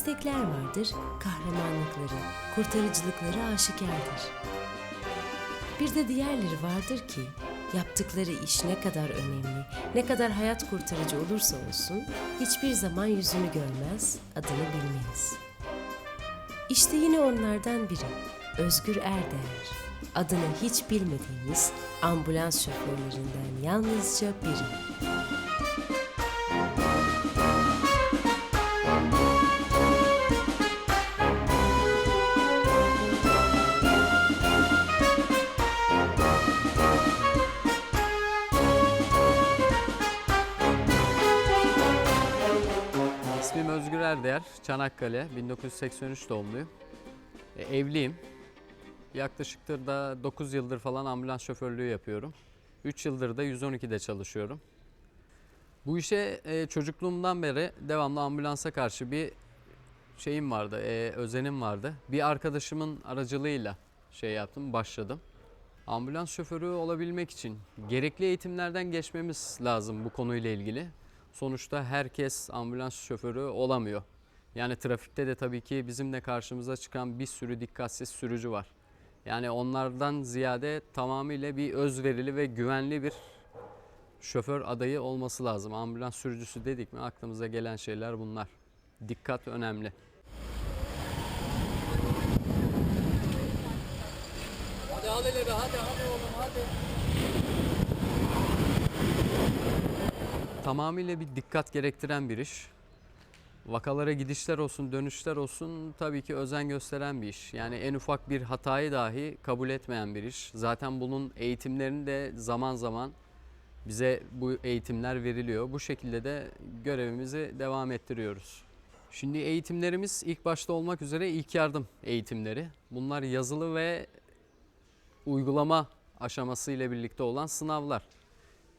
meslekler vardır, kahramanlıkları, kurtarıcılıkları aşikardır. Bir de diğerleri vardır ki, yaptıkları iş ne kadar önemli, ne kadar hayat kurtarıcı olursa olsun, hiçbir zaman yüzünü görmez, adını bilmeyiz. İşte yine onlardan biri, Özgür Erdeğer. Adını hiç bilmediğimiz ambulans şoförlerinden yalnızca biri. İsmim Özgür Erdeğer, Çanakkale, 1983 doğumluyum. Evliyim. Yaklaşıktır da 9 yıldır falan ambulans şoförlüğü yapıyorum. 3 yıldır da 112'de çalışıyorum. Bu işe çocukluğumdan beri devamlı ambulansa karşı bir şeyim vardı, özenim vardı. Bir arkadaşımın aracılığıyla başladım. Ambulans şoförü olabilmek için gerekli eğitimlerden geçmemiz lazım bu konuyla ilgili. Sonuçta herkes ambulans şoförü olamıyor. Yani trafikte de tabii ki bizimle karşımıza çıkan bir sürü dikkatsiz sürücü var. Yani onlardan ziyade tamamıyla bir özverili ve güvenli bir şoför adayı olması lazım. Ambulans sürücüsü dedik mi aklımıza gelen şeyler bunlar. Dikkat önemli. Hadi ileri, hadi oğlum, hadi. Tamamıyla bir dikkat gerektiren bir iş. Vakalara gidişler olsun, dönüşler olsun tabii ki özen gösteren bir iş. Yani en ufak bir hatayı dahi kabul etmeyen bir iş. Zaten bunun eğitimlerini de zaman zaman bize bu eğitimler veriliyor. Bu şekilde de görevimizi devam ettiriyoruz. Şimdi eğitimlerimiz ilk başta olmak üzere ilk yardım eğitimleri. Bunlar yazılı ve uygulama aşaması ile birlikte olan sınavlar.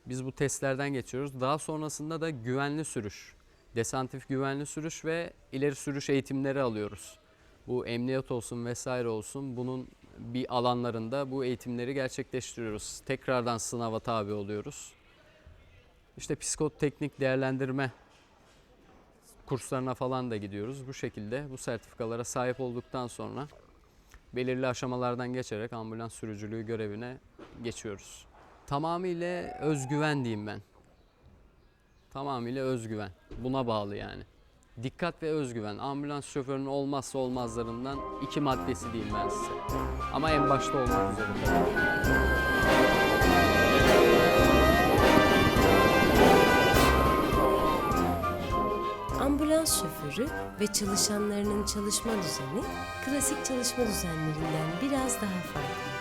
Biz bu testlerden geçiyoruz. Daha sonrasında da güvenli sürüş, desantif güvenli sürüş ve ileri sürüş eğitimleri alıyoruz. Bu emniyet olsun vesaire olsun bunun bir alanlarında bu eğitimleri gerçekleştiriyoruz. Tekrardan sınava tabi oluyoruz. İşte psikoteknik değerlendirme kurslarına falan da gidiyoruz. Bu şekilde bu sertifikalara sahip olduktan sonra belirli aşamalardan geçerek ambulans sürücülüğü görevine geçiyoruz. Tamamıyla özgüven diyeyim ben. Tamamıyla özgüven. Buna bağlı yani. Dikkat ve özgüven. Ambulans şoförünün olmazsa olmazlarından 2 maddesi diyeyim ben size. Ama en başta olmak üzere tabii. Ambulans şoförü ve çalışanlarının çalışma düzeni klasik çalışma düzenlerinden biraz daha farklı.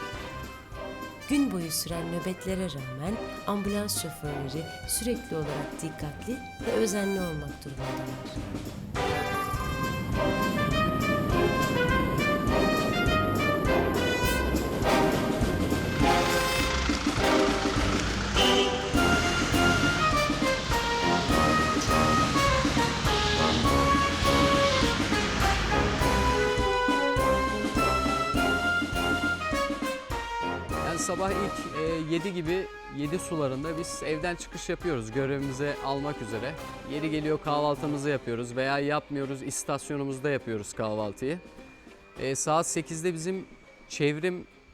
Gün boyu süren nöbetlere rağmen ambulans şoförleri sürekli olarak dikkatli ve özenli olmak durumundalar. Sabah ilk 7 gibi 7 sularında biz evden çıkış yapıyoruz görevimize almak üzere. Yeri geliyor kahvaltımızı yapıyoruz veya yapmıyoruz istasyonumuzda yapıyoruz kahvaltıyı. Saat 8'de bizim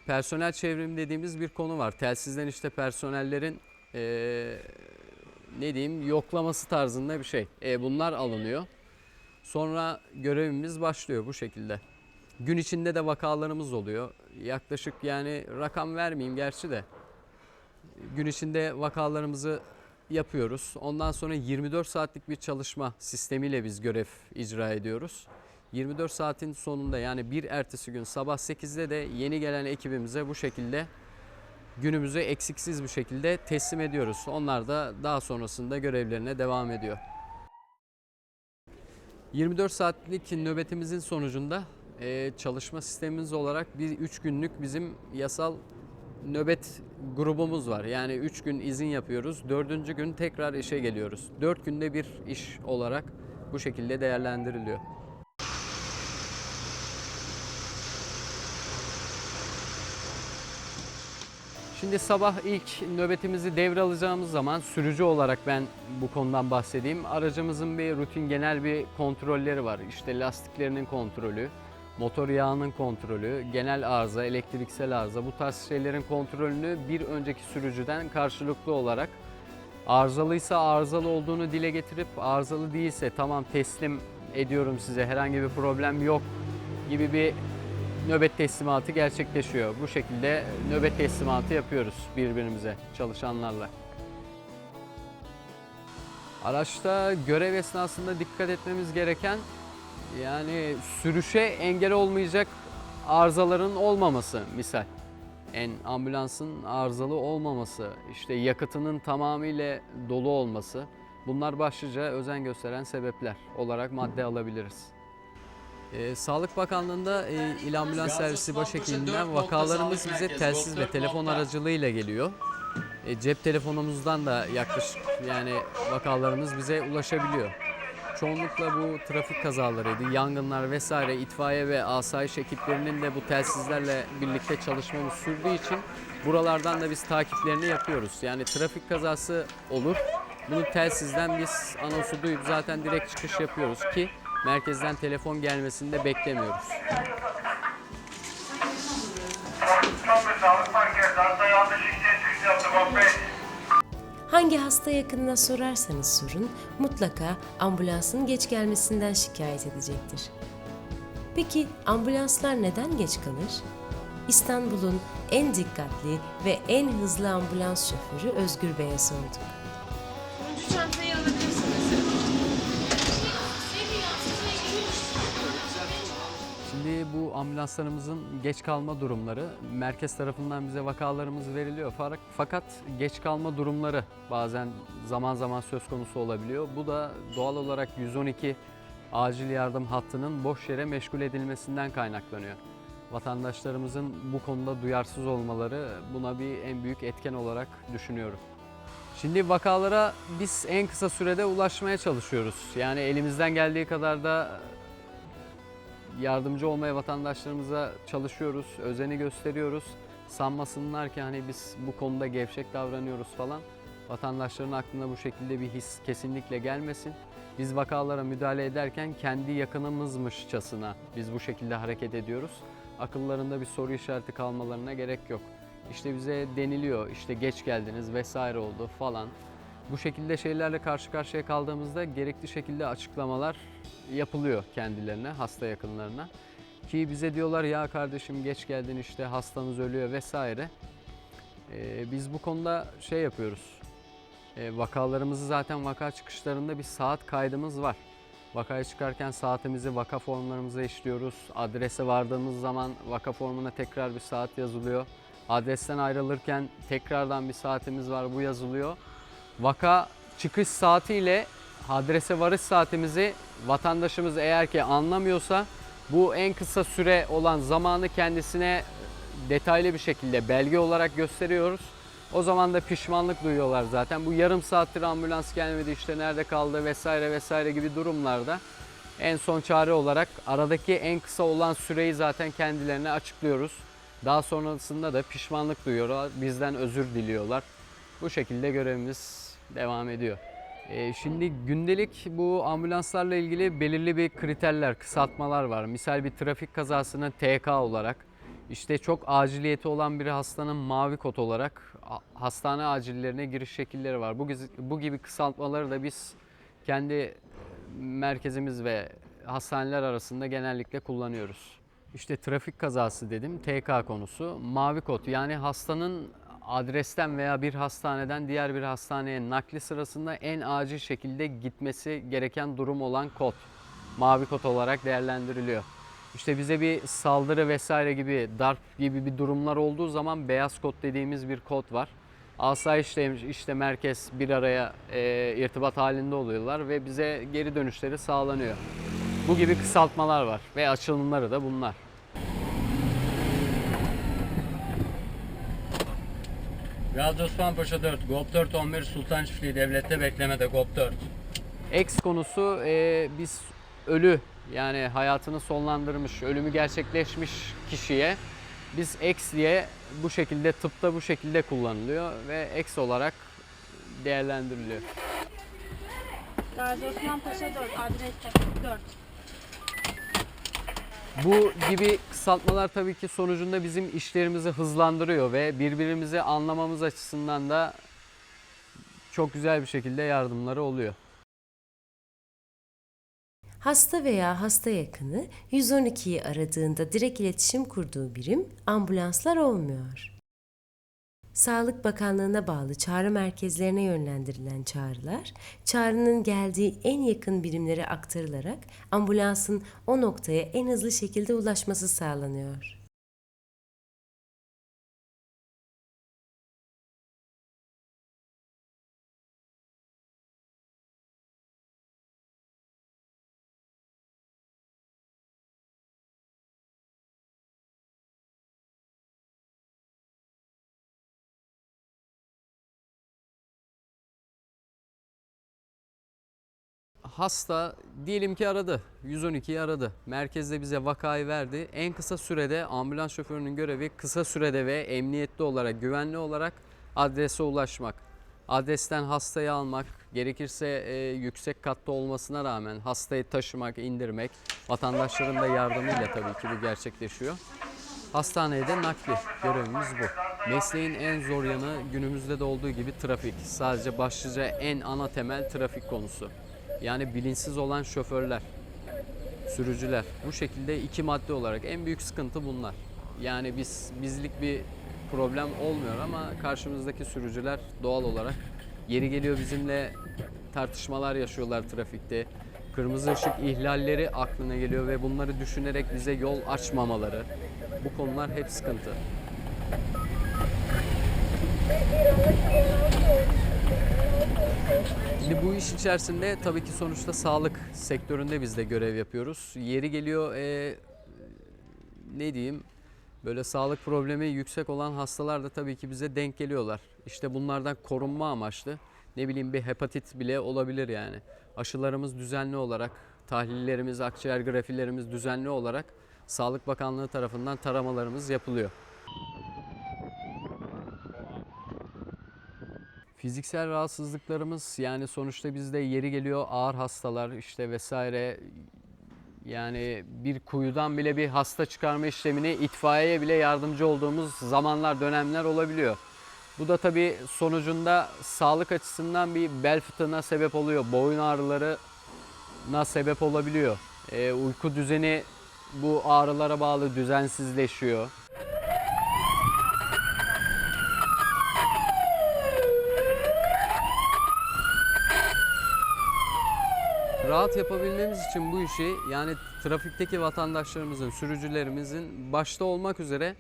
personel çevrim dediğimiz bir konu var. Telsizden işte personellerin yoklaması tarzında bir şey. Bunlar alınıyor. Sonra görevimiz başlıyor bu şekilde. Gün içinde de vakalarımız oluyor. Yaklaşık yani rakam vermeyeyim gerçi de. Gün içinde vakalarımızı yapıyoruz. Ondan sonra 24 saatlik bir çalışma sistemiyle biz görev icra ediyoruz. 24 saatin sonunda yani bir ertesi gün sabah 8'de de yeni gelen ekibimize bu şekilde günümüzü eksiksiz bir şekilde teslim ediyoruz. Onlar da daha sonrasında görevlerine devam ediyor. 24 saatlik nöbetimizin sonucunda çalışma sistemimiz olarak 3 günlük bizim yasal nöbet grubumuz var. Yani 3 gün izin yapıyoruz. 4. gün tekrar işe geliyoruz. 4 günde bir iş olarak bu şekilde değerlendiriliyor. Şimdi sabah ilk nöbetimizi devralacağımız zaman sürücü olarak ben bu konudan bahsedeyim. Aracımızın bir rutin genel bir kontrolleri var. İşte lastiklerinin kontrolü, motor yağının kontrolü, genel arıza, elektriksel arıza, bu tarz şeylerin kontrolünü bir önceki sürücüden karşılıklı olarak arızalıysa arızalı olduğunu dile getirip arızalı değilse tamam teslim ediyorum size, herhangi bir problem yok gibi bir nöbet teslimatı gerçekleşiyor. Bu şekilde nöbet teslimatı yapıyoruz birbirimize, çalışanlarla. Araçta görev esnasında dikkat etmemiz gereken, yani sürüşe engel olmayacak arızaların olmaması misal. Ambulansın arızalı olmaması, işte yakıtının tamamıyla dolu olması, bunlar başlıca özen gösteren sebepler olarak madde alabiliriz. Sağlık Bakanlığı'nda İl Ambulans Servisi Başhekiminden vakalarımız bize telsiz ve telefon aracılığıyla geliyor. Cep telefonumuzdan da yaklaşık yani vakalarımız bize ulaşabiliyor. Çoğunlukla bu trafik kazalarıydı, yangınlar vesaire, itfaiye ve asayiş ekiplerinin de bu telsizlerle birlikte çalışmamız sürdüğü için buralardan da biz takiplerini yapıyoruz. Yani trafik kazası olur, bunu telsizden biz anonsu duyup zaten direkt çıkış yapıyoruz ki merkezden telefon gelmesini de beklemiyoruz. Hangi hasta yakınına sorarsanız sorun, mutlaka ambulansın geç gelmesinden şikayet edecektir. Peki ambulanslar neden geç kalır? İstanbul'un en dikkatli ve en hızlı ambulans şoförü Özgür Bey'e sorduk. Turuncu çantayı alabilirsiniz. Şimdi bu ambulanslarımızın geç kalma durumları merkez tarafından bize vakalarımız veriliyor. Fakat geç kalma durumları bazen zaman zaman söz konusu olabiliyor. Bu da doğal olarak 112 acil yardım hattının boş yere meşgul edilmesinden kaynaklanıyor. Vatandaşlarımızın bu konuda duyarsız olmaları buna bir en büyük etken olarak düşünüyorum. Şimdi vakalara biz en kısa sürede ulaşmaya çalışıyoruz. Yani elimizden geldiği kadar da yardımcı olmaya vatandaşlarımıza çalışıyoruz, özeni gösteriyoruz. Sanmasınlar ki hani biz bu konuda gevşek davranıyoruz falan. Vatandaşların aklına bu şekilde bir his kesinlikle gelmesin. Biz vakalara müdahale ederken kendi yakınımızmışçasına biz bu şekilde hareket ediyoruz. Akıllarında bir soru işareti kalmalarına gerek yok. İşte bize deniliyor, işte geç geldiniz vesaire oldu falan. Bu şekilde şeylerle karşı karşıya kaldığımızda gerekli şekilde açıklamalar yapılıyor kendilerine, hasta yakınlarına. Ki bize diyorlar ya kardeşim geç geldin işte hastanız ölüyor vesaire. Biz bu konuda şey yapıyoruz. Vakalarımızı zaten vaka çıkışlarında bir saat kaydımız var. Vakaya çıkarken saatimizi vaka formlarımıza işliyoruz. Adrese vardığımız zaman vaka formuna tekrar bir saat yazılıyor. Adresten ayrılırken tekrardan bir saatimiz var, bu yazılıyor. Vaka çıkış saatiyle adrese varış saatimizi vatandaşımız eğer ki anlamıyorsa bu en kısa süre olan zamanı kendisine detaylı bir şekilde belge olarak gösteriyoruz. O zaman da pişmanlık duyuyorlar zaten. Bu yarım saattir ambulans gelmedi işte nerede kaldı vesaire vesaire gibi durumlarda en son çare olarak aradaki en kısa olan süreyi zaten kendilerine açıklıyoruz. Daha sonrasında da pişmanlık duyuyorlar, bizden özür diliyorlar. Bu şekilde görevimiz devam ediyor. Şimdi gündelik bu ambulanslarla ilgili belirli bir kriterler, kısaltmalar var. Misal bir trafik kazasının TK olarak, işte çok aciliyeti olan bir hastanın mavi kod olarak hastane acillerine giriş şekilleri var. Bu gibi kısaltmaları da biz kendi merkezimiz ve hastaneler arasında genellikle kullanıyoruz. İşte trafik kazası dedim, TK konusu. Mavi kod yani hastanın adresten veya bir hastaneden diğer bir hastaneye nakli sırasında en acil şekilde gitmesi gereken durum olan kod. Mavi kod olarak değerlendiriliyor. İşte bize bir saldırı vesaire gibi, darp gibi bir durumlar olduğu zaman beyaz kod dediğimiz bir kod var. Asayişle işte merkez bir araya irtibat halinde oluyorlar ve bize geri dönüşleri sağlanıyor. Bu gibi kısaltmalar var ve açılımları da bunlar. Gazi Osman Paşa 4, GOP 4 11 Sultan Çiftliği devlette beklemede GOP 4. X konusu biz ölü yani hayatını sonlandırmış, ölümü gerçekleşmiş kişiye Biz X diye bu şekilde tıpta bu şekilde kullanılıyor ve X olarak değerlendiriliyor. Gazi Osman Paşa 4, adres 4. Bu gibi kısaltmalar tabii ki sonucunda bizim işlerimizi hızlandırıyor ve birbirimizi anlamamız açısından da çok güzel bir şekilde yardımları oluyor. Hasta veya hasta yakını 112'yi aradığında direkt iletişim kurduğu birim ambulanslar olmuyor. Sağlık Bakanlığı'na bağlı çağrı merkezlerine yönlendirilen çağrılar, çağrının geldiği en yakın birimlere aktarılarak ambulansın o noktaya en hızlı şekilde ulaşması sağlanıyor. Hasta diyelim ki aradı, 112'yi aradı. Merkezde bize vakayı verdi. En kısa sürede ambulans şoförünün görevi kısa sürede ve emniyetli olarak, güvenli olarak adrese ulaşmak. Adresten hastayı almak, gerekirse yüksek katta olmasına rağmen hastayı taşımak, indirmek. Vatandaşların da yardımıyla tabii ki bu gerçekleşiyor. Hastaneye de nakli görevimiz bu. Mesleğin en zor yanı günümüzde de olduğu gibi trafik. Sadece başlıca en ana temel trafik konusu. Yani bilinçsiz olan şoförler, sürücüler. Bu şekilde iki madde olarak en büyük sıkıntı bunlar. Yani bizlik bir problem olmuyor ama karşımızdaki sürücüler doğal olarak yeri geliyor bizimle tartışmalar yaşıyorlar trafikte. Kırmızı ışık ihlalleri aklına geliyor ve bunları düşünerek bize yol açmamaları. Bu konular hep sıkıntı. Şimdi bu iş içerisinde tabii ki sonuçta sağlık sektöründe biz de görev yapıyoruz. Yeri geliyor ne diyeyim böyle sağlık problemi yüksek olan hastalar da tabii ki bize denk geliyorlar. İşte bunlardan korunma amaçlı ne bileyim bir hepatit bile olabilir yani. Aşılarımız düzenli olarak, tahlillerimiz, akciğer grafilerimiz düzenli olarak Sağlık Bakanlığı tarafından taramalarımız yapılıyor. Fiziksel rahatsızlıklarımız yani sonuçta bizde yeri geliyor ağır hastalar işte vesaire yani bir kuyudan bile bir hasta çıkarma işlemini itfaiyeye bile yardımcı olduğumuz zamanlar dönemler olabiliyor. Bu da tabii sonucunda sağlık açısından bir bel fıtığına sebep oluyor, boyun ağrılarına sebep olabiliyor. Uyku düzeni bu ağrılara bağlı düzensizleşiyor. Rahat yapabilmemiz için bu işi yani trafikteki vatandaşlarımızın, sürücülerimizin başta olmak üzere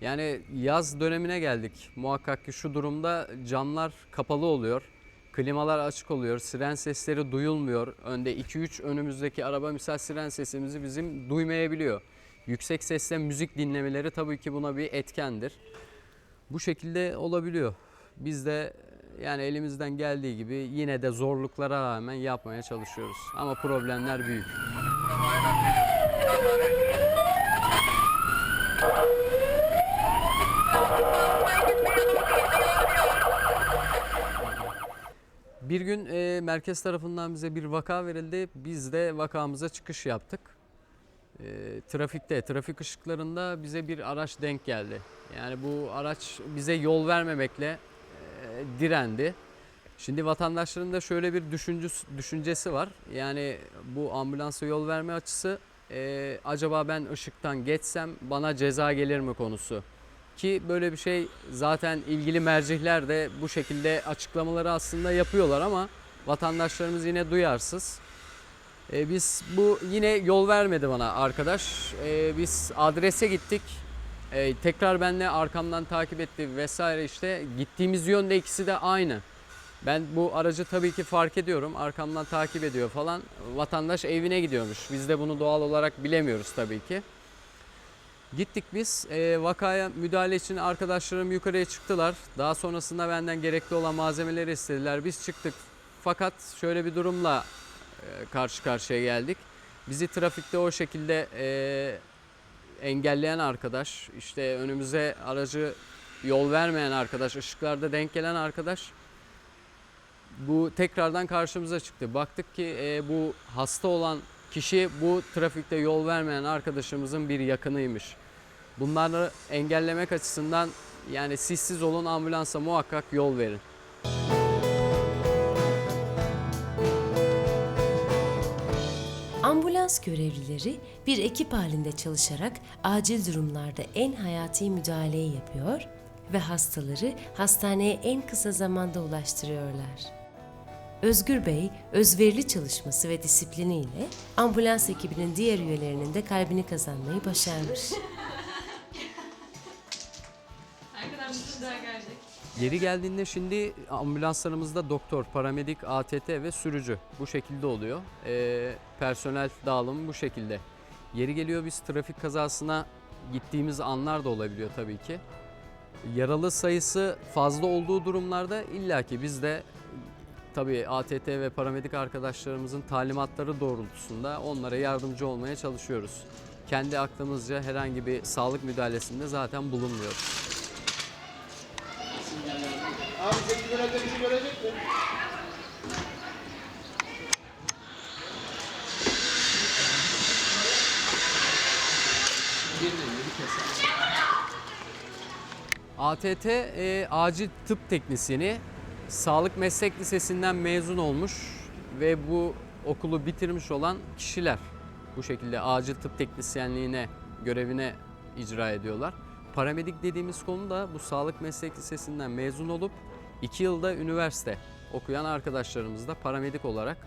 yani yaz dönemine geldik. Muhakkak ki şu durumda camlar kapalı oluyor, klimalar açık oluyor, siren sesleri duyulmuyor. Önde 2-3 önümüzdeki araba misal siren sesimizi bizim duymayabiliyor. Yüksek sesle müzik dinlemeleri tabii ki buna bir etkendir. Bu şekilde olabiliyor. Biz de yani elimizden geldiği gibi yine de zorluklara rağmen yapmaya çalışıyoruz. Ama problemler büyük. Bir gün merkez tarafından bize bir vaka verildi. Biz de vakamıza çıkış yaptık. Trafikte, trafik ışıklarında bize bir araç denk geldi. Yani bu araç bize yol vermemekle direndi. Şimdi vatandaşların da şöyle bir düşüncesi var. Yani bu ambulansa yol verme açısı acaba ben ışıktan geçsem bana ceza gelir mi konusu. Ki böyle bir şey zaten ilgili mercihler de bu şekilde açıklamaları aslında yapıyorlar ama vatandaşlarımız yine duyarsız. Biz bu yine yol vermedi bana arkadaş. Biz adrese gittik. Tekrar benimle arkamdan takip etti vesaire işte. Gittiğimiz yönde ikisi de aynı. Ben bu aracı tabii ki fark ediyorum. Arkamdan takip ediyor falan. Vatandaş evine gidiyormuş. Biz de bunu doğal olarak bilemiyoruz tabii ki. Gittik biz. Vakaya müdahale için arkadaşlarım yukarıya çıktılar. Daha sonrasında benden gerekli olan malzemeleri istediler. Biz çıktık. Fakat şöyle bir durumla karşı karşıya geldik. Bizi trafikte o şekilde engelleyen arkadaş, işte önümüze aracı yol vermeyen arkadaş, ışıklarda denk gelen arkadaş bu tekrardan karşımıza çıktı. Baktık ki bu hasta olan kişi bu trafikte yol vermeyen arkadaşımızın bir yakınıymış. Bunları engellemek açısından yani siz olun, ambulansa muhakkak yol verin. Ambulans görevlileri bir ekip halinde çalışarak acil durumlarda en hayati müdahaleyi yapıyor ve hastaları hastaneye en kısa zamanda ulaştırıyorlar. Özgür Bey, özverili çalışması ve disipliniyle ambulans ekibinin diğer üyelerinin de kalbini kazanmayı başarmış. Arkadaşlar daha gelecek. Yeri geldiğinde şimdi ambulanslarımızda doktor, paramedik, ATT ve sürücü bu şekilde oluyor. Personel dağılımı bu şekilde. Yeri geliyor biz trafik kazasına gittiğimiz anlar da olabiliyor tabii ki. Yaralı sayısı fazla olduğu durumlarda illaki biz de tabii ATT ve paramedik arkadaşlarımızın talimatları doğrultusunda onlara yardımcı olmaya çalışıyoruz. Kendi aklımızca herhangi bir sağlık müdahalesinde zaten bulunmuyoruz. Abi tek görevde bizi görecek mi? ATT acil tıp teknisyeni, sağlık meslek lisesinden mezun olmuş ve bu okulu bitirmiş olan kişiler bu şekilde acil tıp teknisyenliğine, görevine icra ediyorlar. Paramedik dediğimiz konu da bu sağlık meslek lisesinden mezun olup 2 yılda üniversite okuyan arkadaşlarımız da paramedik olarak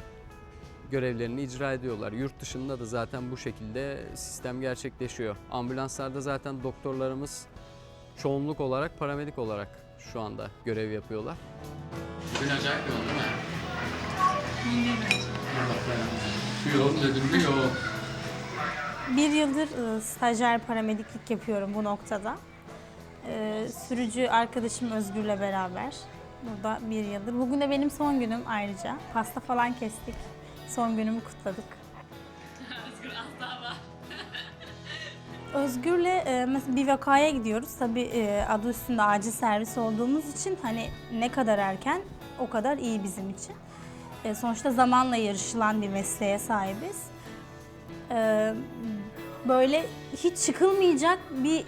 görevlerini icra ediyorlar. Yurt dışında da zaten bu şekilde sistem gerçekleşiyor. Ambulanslarda zaten doktorlarımız çoğunluk olarak paramedik olarak şu anda görev yapıyorlar. Bugün acayip yoğun değil mi? Yoğun dedim mi yoğun. Bir yıldır stajyer paramediklik yapıyorum bu noktada. Sürücü arkadaşım Özgür'le beraber. Burada bir yıldır. Bugün de benim son günüm ayrıca. Pasta falan kestik. Son günümü kutladık. Özgür'le mesela bir vakaya gidiyoruz. Tabii adı üstünde acil servis olduğumuz için hani ne kadar erken o kadar iyi bizim için. Sonuçta zamanla yarışılan bir mesleğe sahibiz. Böyle hiç çıkılmayacak bir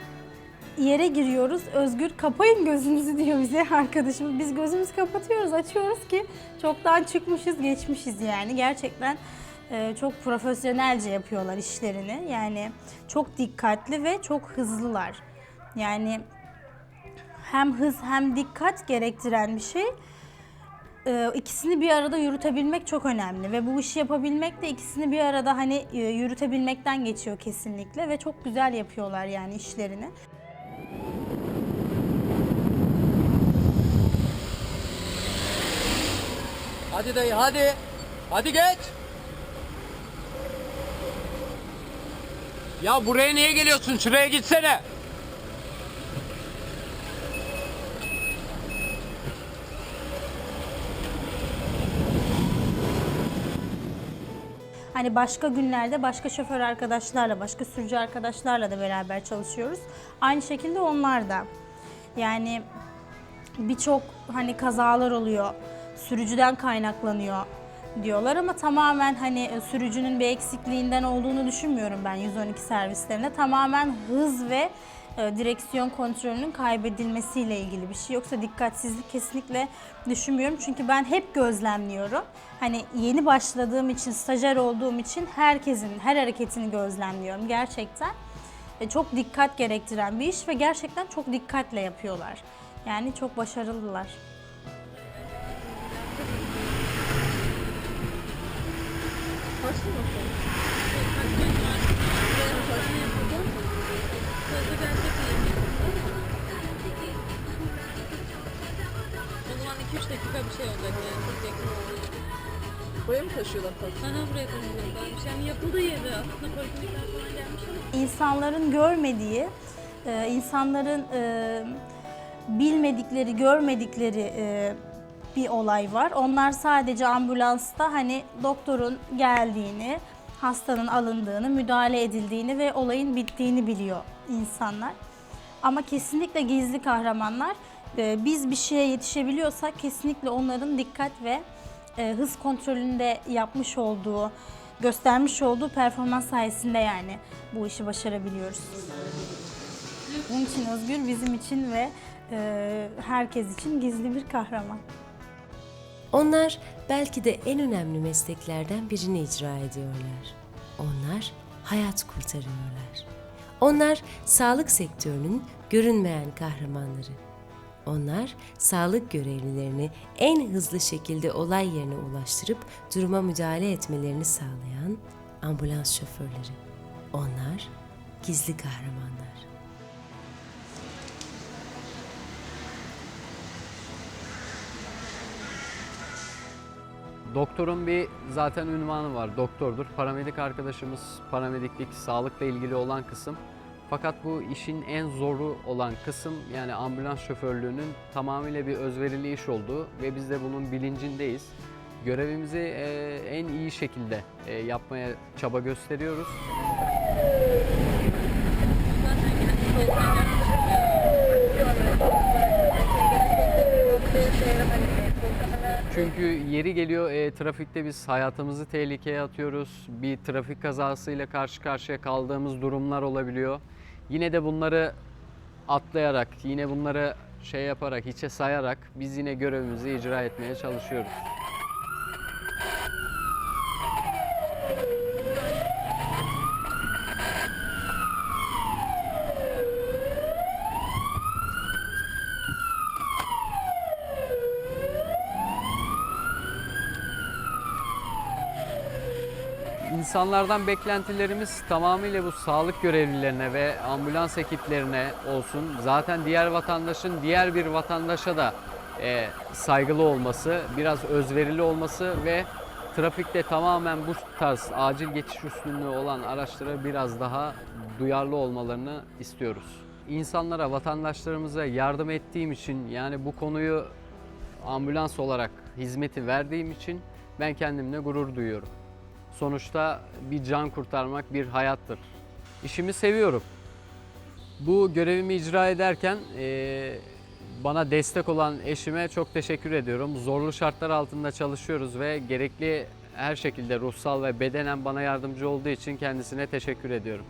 yere giriyoruz. Özgür kapayın gözünüzü diyor bize arkadaşım. Biz gözümüzü kapatıyoruz, açıyoruz ki çoktan çıkmışız, geçmişiz yani. Gerçekten çok profesyonelce yapıyorlar işlerini. Yani çok dikkatli ve çok hızlılar. Yani hem hız hem dikkat gerektiren bir şey. İkisini bir arada yürütebilmek çok önemli ve bu işi yapabilmek de ikisini bir arada hani yürütebilmekten geçiyor kesinlikle ve çok güzel yapıyorlar yani işlerini. Hadi dayı hadi. Hadi geç. Ya buraya niye geliyorsun? Şuraya gitsene. Hani başka günlerde başka şoför arkadaşlarla, başka sürücü arkadaşlarla da beraber çalışıyoruz. Aynı şekilde onlar da. Yani birçok hani kazalar oluyor, sürücüden kaynaklanıyor diyorlar ama tamamen hani sürücünün bir eksikliğinden olduğunu düşünmüyorum ben 112 servislerinde. Tamamen hız ve direksiyon kontrolünün kaybedilmesiyle ilgili bir şey. Yoksa dikkatsizlik kesinlikle düşünmüyorum. Çünkü ben hep gözlemliyorum. Hani yeni başladığım için, stajyer olduğum için herkesin her hareketini gözlemliyorum gerçekten. Çok dikkat gerektiren bir iş ve gerçekten çok dikkatle yapıyorlar. Yani çok başarılılar. O zaman 2-3 dakika bir şey olacak yani. Çok yakın olacak. Buraya mı taşıyorlar pasta? Sana buraya taşıyacaklarmış. Yani yapıldığı yere aslında poliklinikler falan gelmiş ama. İnsanların görmediği, insanların bilmedikleri, görmedikleri bir olay var. Onlar sadece ambulansta hani doktorun geldiğini, hastanın alındığını, müdahale edildiğini ve olayın bittiğini biliyor insanlar. Ama kesinlikle gizli kahramanlar, biz bir şeye yetişebiliyorsak kesinlikle onların dikkat ve hız kontrolünde yapmış olduğu, göstermiş olduğu performans sayesinde yani bu işi başarabiliyoruz. Bunun için Özgür bizim için ve herkes için gizli bir kahraman. Onlar belki de en önemli mesleklerden birini icra ediyorlar. Onlar hayat kurtarıyorlar. Onlar sağlık sektörünün görünmeyen kahramanları. Onlar sağlık görevlilerini en hızlı şekilde olay yerine ulaştırıp duruma müdahale etmelerini sağlayan ambulans şoförleri. Onlar gizli kahramanlar. Doktorun bir zaten ünvanı var, doktordur. Paramedik arkadaşımız paramediklik, sağlıkla ilgili olan kısım. Fakat bu işin en zoru olan kısım, yani ambulans şoförlüğünün tamamıyla bir özverili iş olduğu ve biz de bunun bilincindeyiz. Görevimizi en iyi şekilde yapmaya çaba gösteriyoruz. Çünkü yeri geliyor trafikte biz hayatımızı tehlikeye atıyoruz. Bir trafik kazasıyla karşı karşıya kaldığımız durumlar olabiliyor. Yine de bunları atlayarak, yine bunları yaparak, hiçe sayarak biz yine görevimizi icra etmeye çalışıyoruz. İnsanlardan beklentilerimiz tamamıyla bu sağlık görevlilerine ve ambulans ekiplerine olsun. Zaten diğer vatandaşın diğer bir vatandaşa da saygılı olması, biraz özverili olması ve trafikte tamamen bu tarz acil geçiş üstünlüğü olan araçlara biraz daha duyarlı olmalarını istiyoruz. İnsanlara, vatandaşlarımıza yardım ettiğim için, yani bu konuyu ambulans olarak hizmeti verdiğim için ben kendimle gurur duyuyorum. Sonuçta bir can kurtarmak bir hayattır. İşimi seviyorum. Bu görevimi icra ederken bana destek olan eşime çok teşekkür ediyorum. Zorlu şartlar altında çalışıyoruz ve gerekli her şekilde ruhsal ve bedenen bana yardımcı olduğu için kendisine teşekkür ediyorum.